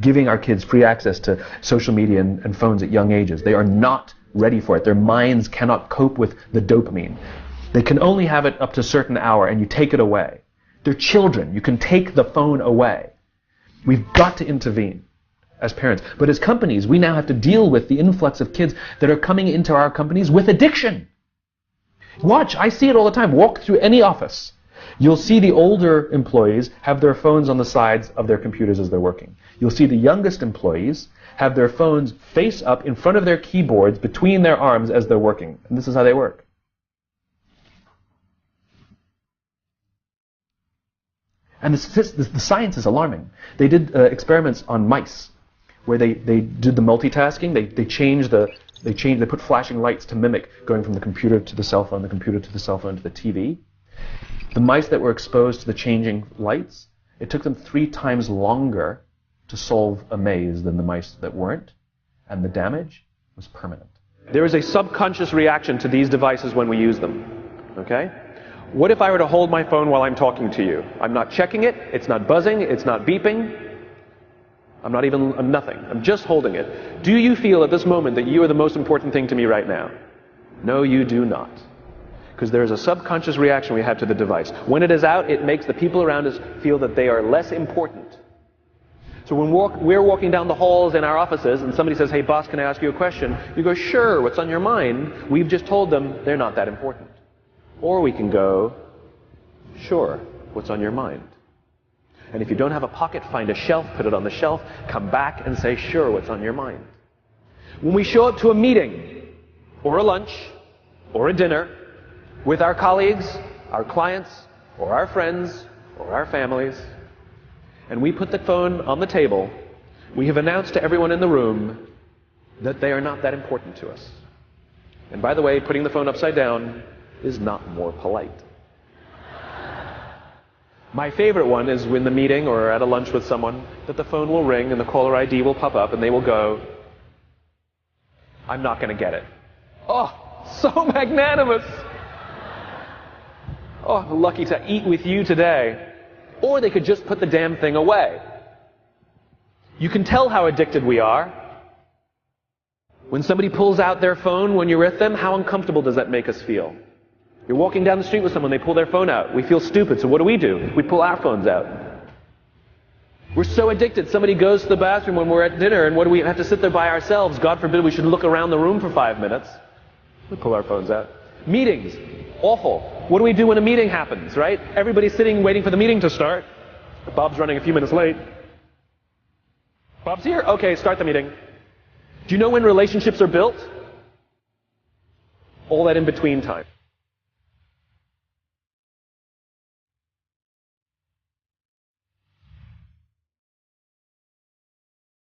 giving our kids free access to social media and phones at young ages. They are not ready for it. Their minds cannot cope with the dopamine. They can only have it up to a certain hour, and you take it away. They're children. You can take the phone away. We've got to intervene as parents. But as companies, we now have to deal with the influx of kids that are coming into our companies with addiction. Watch, I see it all the time. Walk through any office. You'll see the older employees have their phones on the sides of their computers as they're working. You'll see the youngest employees have their phones face up in front of their keyboards between their arms as they're working. And this is how they work. And the science is alarming. They did experiments on mice where they did the multitasking. They put flashing lights to mimic going from the computer to the cell phone, the computer to the cell phone to the TV. The mice that were exposed to the changing lights, it took them 3 times longer to solve a maze than the mice that weren't, and the damage was permanent. There is a subconscious reaction to these devices when we use them. Okay? What if I were to hold my phone while I'm talking to you? I'm not checking it, it's not buzzing, it's not beeping. I'm nothing. I'm just holding it. Do you feel at this moment that you are the most important thing to me right now? No, you do not. Because there is a subconscious reaction we have to the device. When it is out, it makes the people around us feel that they are less important. So when we're walking down the halls in our offices and somebody says, hey boss, can I ask you a question? You go, sure, what's on your mind? We've just told them they're not that important. Or we can go, sure, what's on your mind? And if you don't have a pocket, find a shelf, put it on the shelf, come back and say, sure, what's on your mind? When we show up to a meeting, or a lunch, or a dinner, with our colleagues, our clients, or our friends, or our families, and we put the phone on the table, we have announced to everyone in the room that they are not that important to us. And by the way, putting the phone upside down is not more polite. My favorite one is when the meeting or at a lunch with someone that the phone will ring and the caller ID will pop up and they will go, I'm not going to get it. Oh, so magnanimous. Oh, lucky to eat with you today. Or they could just put the damn thing away. You can tell how addicted we are. When somebody pulls out their phone when you're with them, how uncomfortable does that make us feel? You're walking down the street with someone, they pull their phone out. We feel stupid, so what do? We pull our phones out. We're so addicted. Somebody goes to the bathroom when we're at dinner, and what do we have to sit there by ourselves? God forbid we should look around the room for 5 minutes. We pull our phones out. Meetings. Awful. What do we do when a meeting happens, right? Everybody's sitting waiting for the meeting to start. Bob's running a few minutes late. Bob's here? Okay, start the meeting. Do you know when relationships are built? All that in between time.